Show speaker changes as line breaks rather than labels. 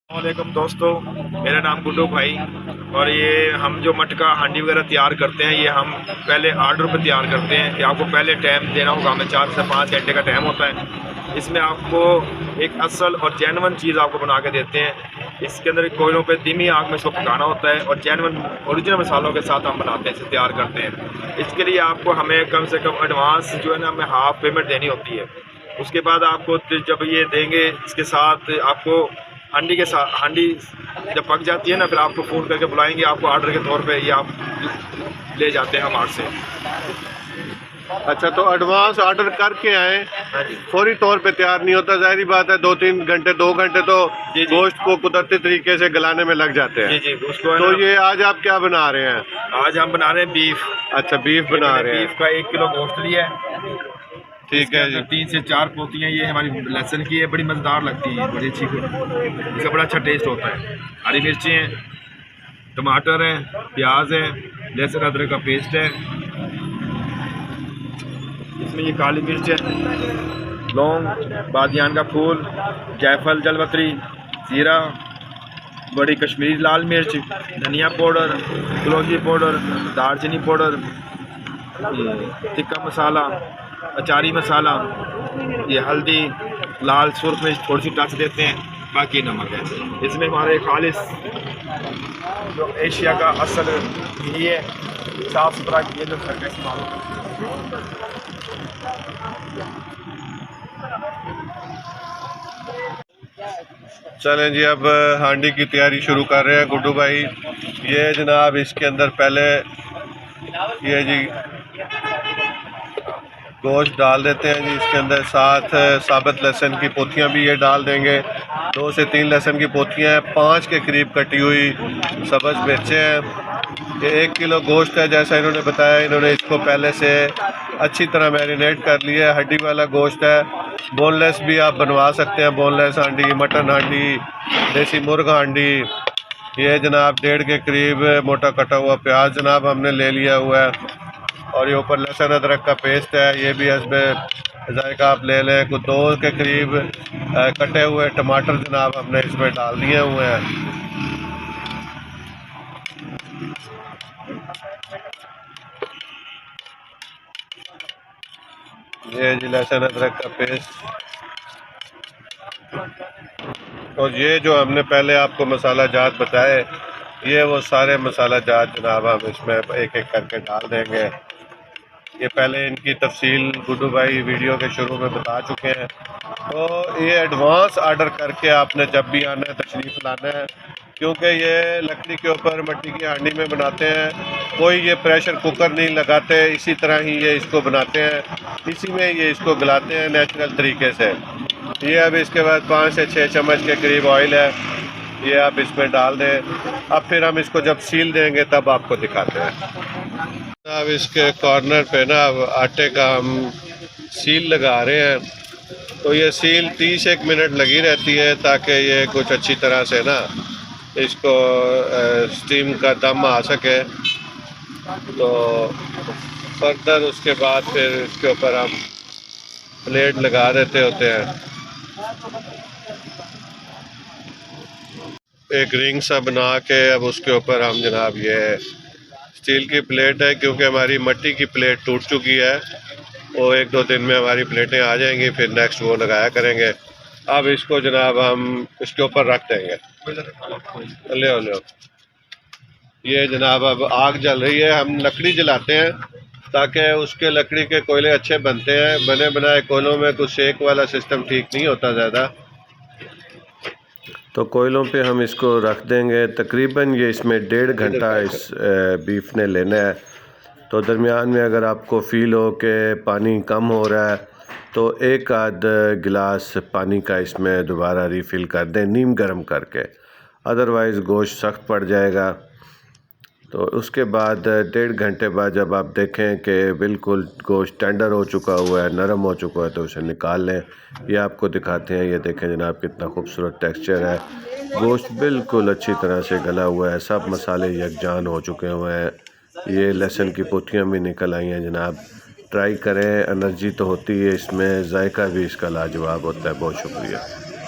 वालेकुम दोस्तों, मेरा नाम गुड्डू भाई। और ये हम जो मटका हांडी वगैरह तैयार करते हैं, ये हम पहले आर्डर पर तैयार करते हैं कि आपको पहले टाइम देना होगा। हमें 4 से 5 घंटे का टाइम होता है। इसमें आपको एक असल और जेन्युइन चीज़ आपको बना के देते हैं। इसके अंदर कोयलों पे धीमी आग में इसको पकाना होता है और जेन्युइन ओरिजिनल मसालों के साथ हम बनाते हैं, इसे तैयार करते हैं। इसके लिए आपको हमें कम से कम एडवांस जो है ना, हमें हाफ़ पेमेंट देनी होती है। उसके बाद आपको जब ये देंगे, इसके साथ आपको हांडी के साथ, हांडी जब पक जाती है ना, फिर आपको फ़ोन करके बुलाएंगे। आपको ऑर्डर के तौर पे ये आप ले जाते हैं हमारे से।
अच्छा, तो एडवांस ऑर्डर करके आए,
हाँ जी,
फौरी तौर पे तैयार नहीं होता। जाहिर बात है 2-3 घंटे 2 घंटे तो
जी।
गोश्त को कुदरती तरीके से गलाने में लग जाते हैं।
जी उसको है
तो
ना,
ये आज आप क्या बना रहे हैं?
आज हम बना रहे हैं बीफ।
अच्छा, बीफ बना रहे हैं।
बीफ का 1 किलो गोश्त लिया है।
ठीक है जी।
3 से 4 पोतियाँ ये हमारी लहसुन की है, बड़ी मज़ेदार लगती है, बड़ी अच्छी, इसका बड़ा अच्छा टेस्ट होता है। हरी मिर्ची हैं, टमाटर हैं, प्याज है, लहसुन अदरक का पेस्ट है। इसमें ये काली मिर्च है, लौंग, बादियान का फूल, जायफल, जलपत्री, जीरा, बड़ी कश्मीरी लाल मिर्च, धनिया पाउडर, कलौंजी पाउडर, दालचीनी पाउडर, टिक्का मसाला, अचारी मसाला, ये हल्दी, लाल सुर्ख में थोड़ी सी टच देते हैं, बाकी नमक है। इसमें हमारे खालिस जो एशिया का असल घी है, साफ़ सुथरा घी है, जो घर का इस्तेमाल होता है।
चलें जी, अब हांडी की तैयारी शुरू कर रहे हैं गुड्डू भाई। ये जनाब इसके अंदर पहले ये जी गोश्त डाल देते हैं जी। इसके अंदर साथ साबुत लहसुन की पोथियाँ भी ये डाल देंगे। 2 से 3 लहसुन की पोथियाँ हैं, 5 के करीब कटी हुई सब्ज़ मिर्चें हैं। ये 1 किलो गोश्त है, जैसा इन्होंने बताया। इन्होंने इसको पहले से अच्छी तरह मैरिनेट कर लिया है। हड्डी वाला गोश्त है, बोनलेस भी आप बनवा सकते हैं। बोनलेस हांडी, मटन हांडी, देसी मुर्ग हांडी। ये जनाब 1.5 के करीब मोटा कटा हुआ प्याज जनाब हमने ले लिया हुआ है। और ये ऊपर लहसुन अदरक का पेस्ट है, ये भी हस्बे जायका आप ले लें। कुछ 2 के करीब कटे हुए टमाटर जनाब हमने इसमें डाल दिए हुए हैं। ये जी लहसुन अदरक का पेस्ट। और ये जो हमने पहले आपको मसाला जात बताए, ये वो सारे मसाला जात जनाब हम इसमें एक एक करके डाल देंगे। ये पहले इनकी तफसील गुड्डू भाई वीडियो के शुरू में बता चुके हैं। तो ये एडवांस ऑर्डर करके आपने जब भी आना है तशरीफ़ लाना है, क्योंकि ये लकड़ी के ऊपर मिट्टी की हांडी में बनाते हैं। कोई ये प्रेशर कुकर नहीं लगाते, इसी तरह ही ये इसको बनाते हैं, इसी में ये इसको गलाते हैं नेचुरल तरीके से। ये अब इसके बाद 5 से 6 चम्मच के करीब ऑयल है, ये आप इसमें डाल दें। अब फिर हम इसको जब सील देंगे तब आपको दिखाते हैं। अब इसके कॉर्नर पे ना अब आटे का हम सील लगा रहे हैं। तो ये सील 30-1 मिनट लगी रहती है, ताकि ये कुछ अच्छी तरह से ना इसको स्टीम का दम आ सके। तो फर्दर उसके बाद फिर इसके ऊपर हम प्लेट लगा देते होते हैं। एक रिंग सा बना के अब उसके ऊपर हम जनाब, ये स्टील की प्लेट है, क्योंकि हमारी मिट्टी की प्लेट टूट चुकी है। वो 1-2 दिन में हमारी प्लेटें आ जाएंगी, फिर नेक्स्ट वो लगाया करेंगे। अब इसको जनाब हम इसके ऊपर रख देंगे। ले ये जनाब अब आग जल रही है। हम लकड़ी जलाते हैं ताकि उसके लकड़ी के कोयले अच्छे बनते हैं। बने बनाए कोयलों में कुछ सेक वाला सिस्टम ठीक नहीं होता ज़्यादा। तो कोयलों पे हम इसको रख देंगे। तकरीबन ये इसमें 1.5 घंटा इस बीफ ने लेना है। तो दरमियान में अगर आपको फ़ील हो कि पानी कम हो रहा है, तो 1 आध गिलास पानी का इसमें दोबारा रिफ़िल कर दें, नीम गर्म करके। अदरवाइज़ गोश्त सख्त पड़ जाएगा। तो उसके बाद 1.5 घंटे बाद जब आप देखें कि बिल्कुल गोश्त टेंडर हो चुका हुआ है, नरम हो चुका है, तो उसे निकाल लें। ये आपको दिखाते हैं। ये देखें जनाब कितना खूबसूरत टेक्सचर है। गोश्त बिल्कुल अच्छी तरह से गला हुआ है, सब मसाले यकजान हो चुके हुए हैं। ये लहसुन की पोथियाँ भी निकल आई हैं जनाब। ट्राई करें, एनर्जी तो होती है इसमें, जायका भी इसका लाजवाब होता है। बहुत शुक्रिया।